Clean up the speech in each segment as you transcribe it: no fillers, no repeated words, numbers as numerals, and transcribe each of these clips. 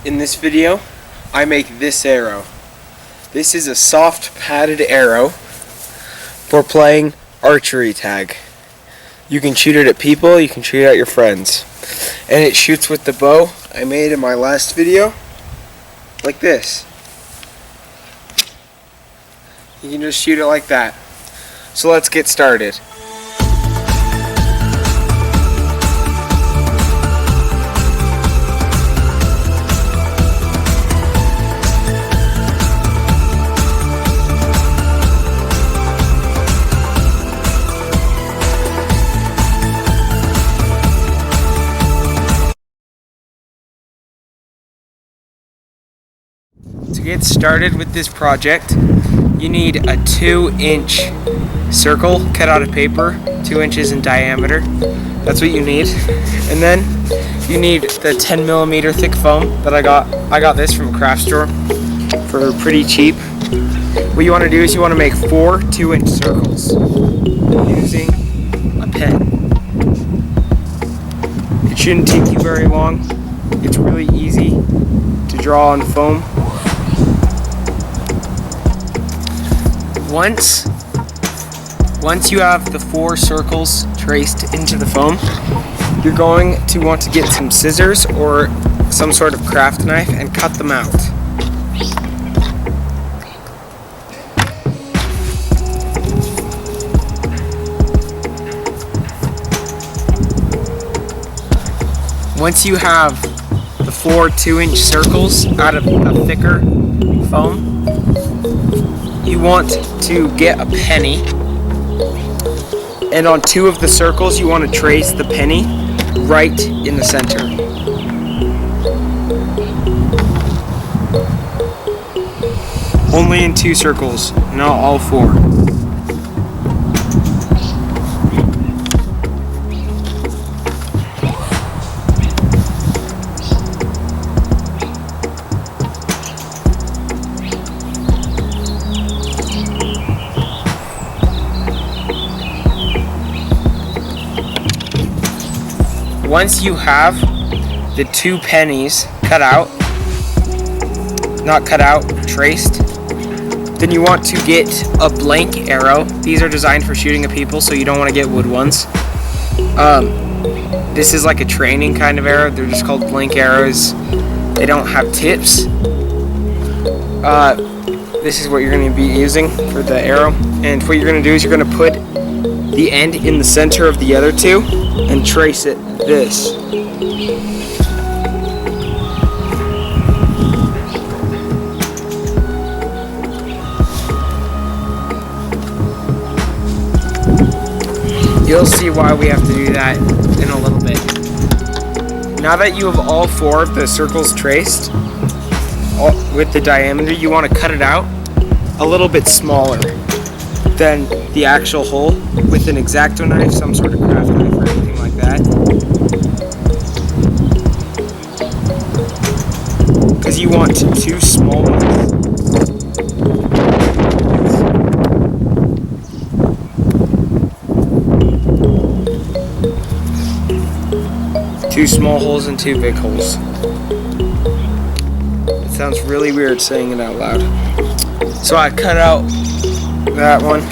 In this video, I make this arrow. This is a soft padded arrow for playing archery tag. You can shoot it at people, you can shoot it at your friends. And it shoots with the bow I made in my last video, like this. You can just shoot it like that. So let's get started. To get started with this project, you need a 2-inch circle cut out of paper, 2 inches in diameter. That's what you need. And then you need the 10mm thick foam that I got. I got this from a craft store for pretty cheap. What you want to do is you want to make 4 2-inch circles using a pen. It shouldn't take you very long. It's really easy to draw on foam. Once you have the 4 circles traced into the foam, you're going to want to get some scissors or some sort of craft knife and cut them out. Once you have the 4 2-inch circles out of a thicker foam, you want to get a penny, and on 2 of the circles you want to trace the penny right in the center. Only in 2 circles, not all 4. Once you have the 2 pennies traced, then you want to get a blank arrow. These are designed for shooting at people, so you don't want to get wood ones. This is like a training kind of arrow. They're just called blank arrows. They don't have tips. This is what you're going to be using for the arrow. And what you're going to do is you're going to put the end in the center of the other 2 and trace it this. You'll see why we have to do that in a little bit. Now that you have all 4 of the circles traced with the diameter, you want to cut it out a little bit smaller than the actual hole with an X-Acto knife, some sort of craft knife or anything like that. Because you want 2 small ones. 2 small holes and 2 big holes. It sounds really weird saying it out loud. So I cut out that one.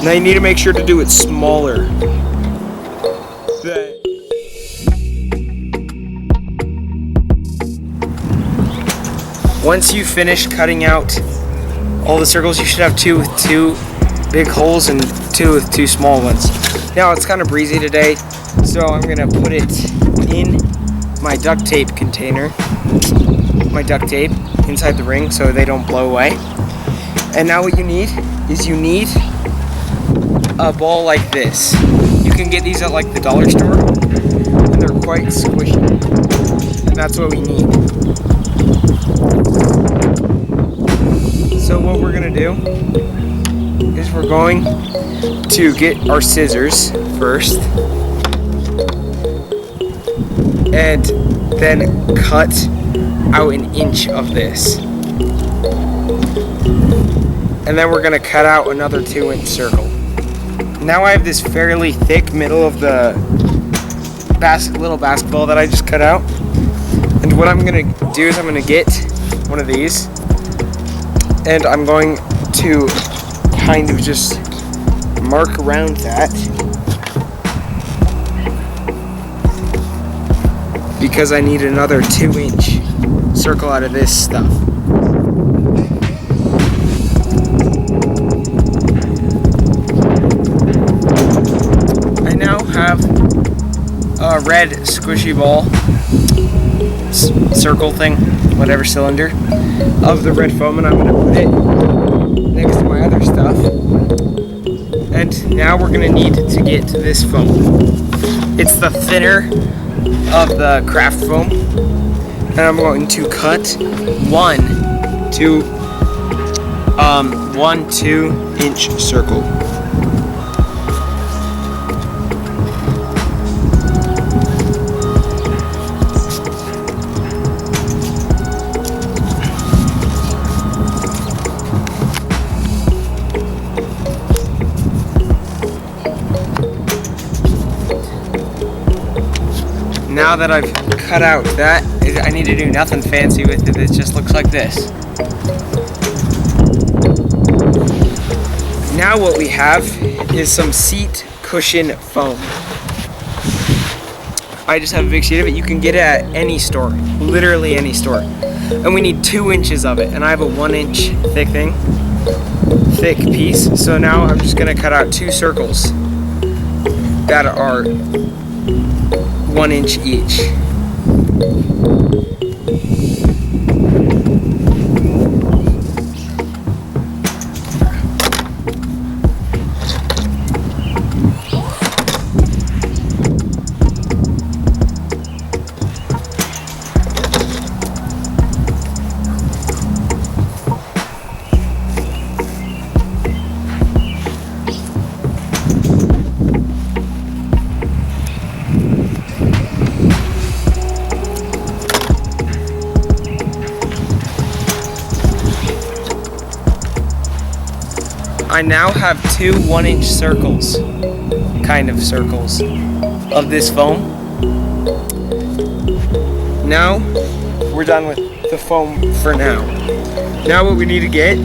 Now you need to make sure to do it smaller. Once you finish cutting out all the circles, you should have 2 with 2 big holes and 2 with 2 small ones. Now it's kind of breezy today, so I'm gonna put it in my duct tape container, my duct tape inside the ring so they don't blow away. And now what you need is you need a ball like this. You can get these at like the dollar store, and they're quite squishy. And that's what we need. So what we're gonna do is we're going to get our scissors first, and then cut out 1 inch of this. And then we're going to cut out another 2-inch circle. Now I have this fairly thick middle of the little basketball that I just cut out. And what I'm going to do is I'm going to get one of these, and I'm going to kind of just mark around that, because I need another 2-inch circle out of this stuff. I now have a red squishy ball circle thing, whatever cylinder, of the red foam, and I'm going to put it next to my other stuff. And now we're going to need to get to this foam. It's the thinner of the craft foam, and I'm going to cut one 2-inch circle. Now that I've cut out that, I need to do nothing fancy with it. It just looks like this. Now what we have is some seat cushion foam. I just have a big sheet of it. You can get it at any store, literally any store. And we need 2 inches of it, and I have a 1-inch thick piece. So now I'm just gonna cut out 2 circles that are 1 inch each. I now have 2 1-inch circles, kind of circles, of this foam. Now, we're done with the foam for now. Now what we need to get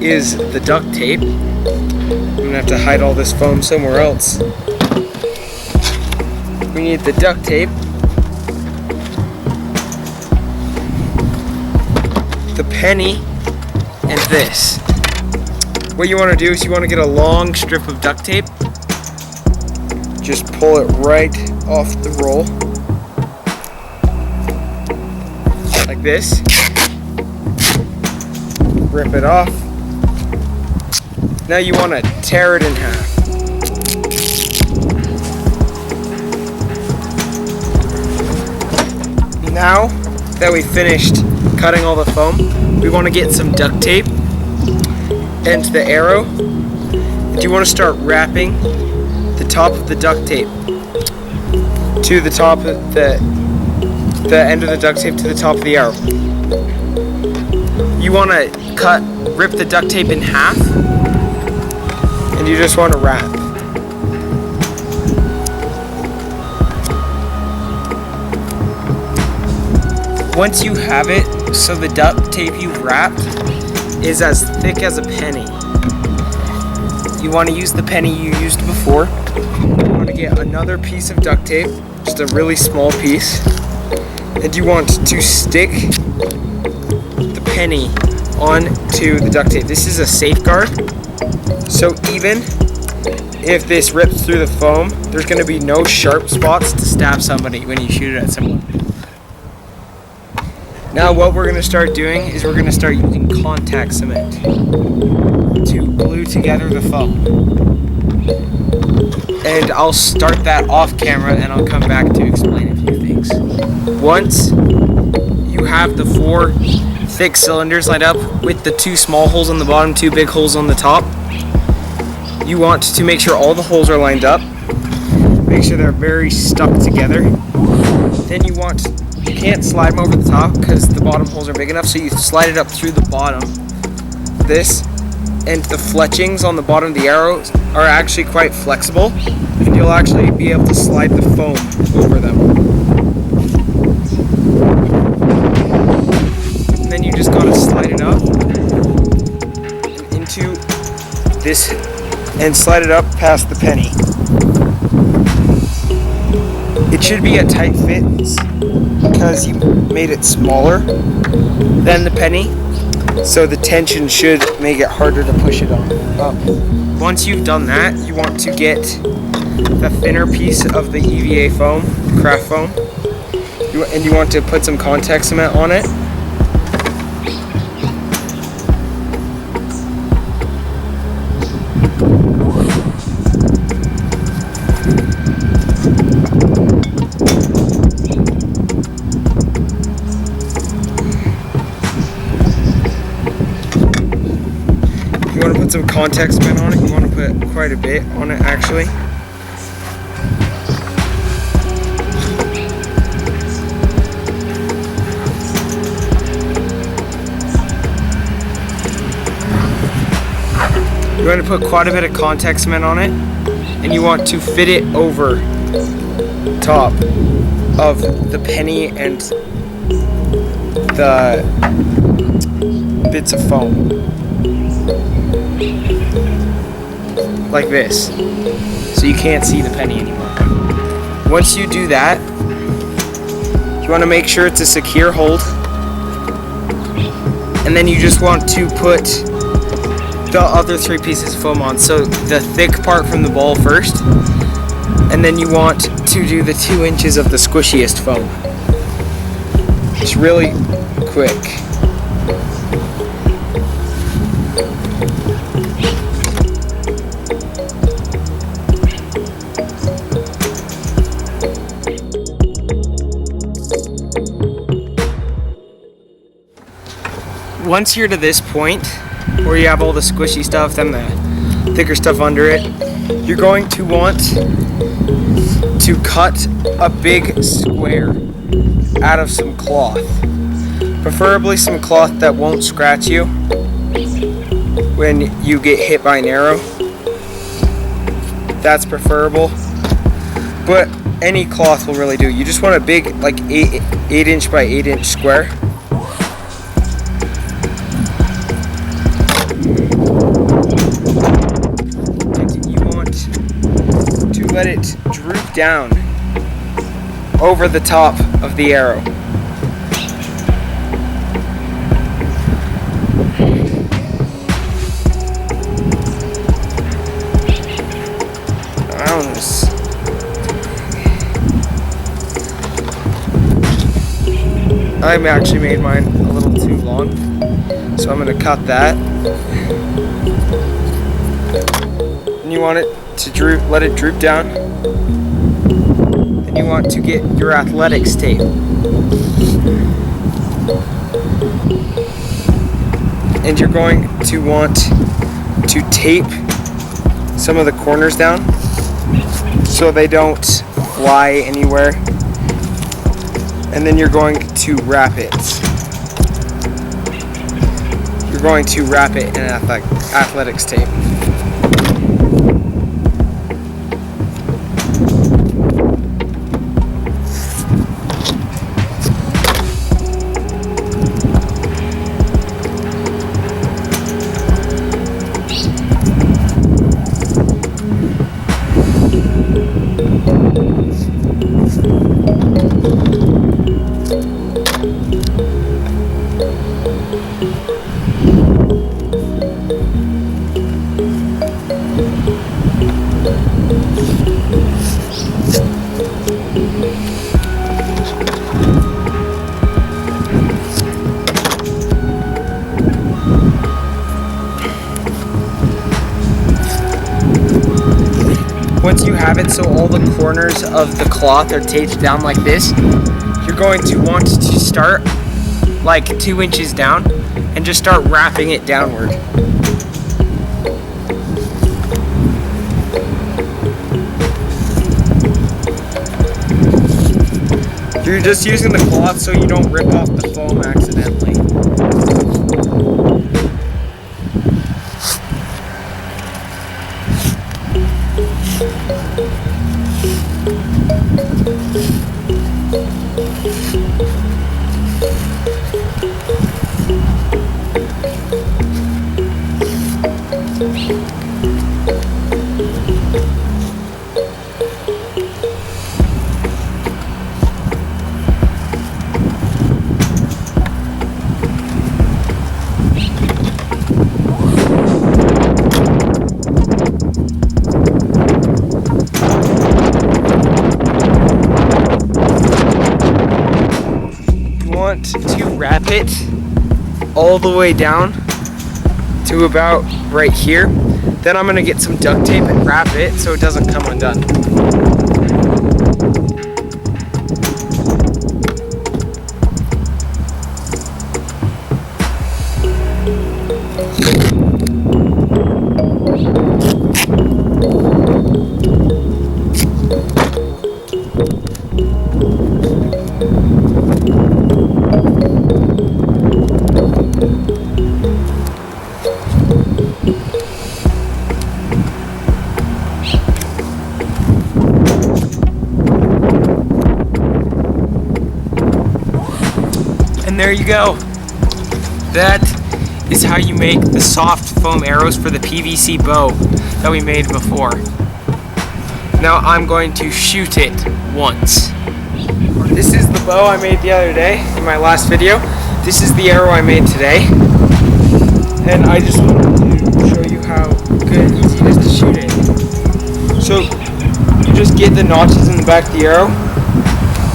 is the duct tape. I'm gonna have to hide all this foam somewhere else. We need the duct tape, the penny, and this. What you want to do is you want to get a long strip of duct tape. Just pull it right off the roll. Like this. Rip it off. Now you want to tear it in half. Now that we finished cutting all the foam, we want to get some duct tape and the arrow, and you want to start wrapping the top of the duct tape to the top of the end of the duct tape to the top of the arrow. You want to rip the duct tape in half, and you just want to wrap. Once you have it, so the duct tape you've wrapped is as thick as a penny. You want to use the penny you used before. You want to get another piece of duct tape, just a really small piece, and you want to stick the penny onto the duct tape. This is a safeguard, so even if this rips through the foam, there's going to be no sharp spots to stab somebody when you shoot it at someone. Now what we're going to start doing is we're going to start using contact cement to glue together the foam. And I'll start that off camera and I'll come back to explain a few things. Once you have the 4 thick cylinders lined up with the 2 small holes on the bottom, 2 big holes on the top, you want to make sure all the holes are lined up. Make sure they're very stuck together. Then you can't slide them over the top because the bottom holes are big enough, so you slide it up through the bottom. This, and the fletchings on the bottom of the arrows are actually quite flexible, and you'll actually be able to slide the foam over them. this and slide it up past the penny. It should be a tight fit because you made it smaller than the penny, so the tension should make it harder to push it up. Once you've done that, you want to get the thinner piece of the EVA foam, craft foam, and you want to put some contact cement on it. You want to put some contact cement on it. You want to put quite a bit on it, actually. You want to put quite a bit of contact cement on it, and you want to fit it over top of the penny and the bits of foam. Like this, so you can't see the penny anymore. Once you do that, you want to make sure it's a secure hold, and then you just want to put the other 3 pieces of foam on. So the thick part from the ball first, and then you want to do the 2 inches of the squishiest foam. It's really quick. Once you're to this point, where you have all the squishy stuff and the thicker stuff under it, you're going to want to cut a big square out of some cloth. Preferably some cloth that won't scratch you when you get hit by an arrow. That's preferable, but any cloth will really do. You just want a big, like 8 inch by 8 inch square. Let it droop down over the top of the arrow. I actually made mine a little too long, so I'm going to cut that. And you want it to droop, let it droop down. Then you want to get your athletics tape. And you're going to want to tape some of the corners down so they don't fly anywhere. And then you're going to wrap it. You're going to wrap it in athletics tape. Once you have it so all the corners of the cloth are taped down like this, you're going to want to start like 2 inches down and just start wrapping it downward. You're just using the cloth so you don't rip off the foam accidentally. want to wrap it all the way down to about right here. Then I'm gonna get some duct tape and wrap it so it doesn't come undone. And there you go. That is how you make the soft foam arrows for the PVC bow that we made before. Now I'm going to shoot it once. This is the bow I made the other day in my last video. This is the arrow I made today. And I just wanted to show you how good and easy it is to shoot it. So you just get the notches in the back of the arrow,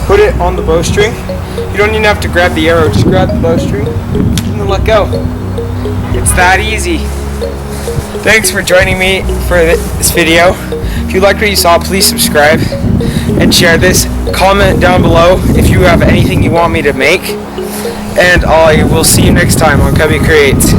put it on the bowstring. You don't even have to grab the arrow, just grab the bowstring and then let go. It's that easy. Thanks for joining me for this video. If you liked what you saw, please subscribe and share this. Comment down below if you have anything you want me to make. And I will see you next time on Cubby Creates.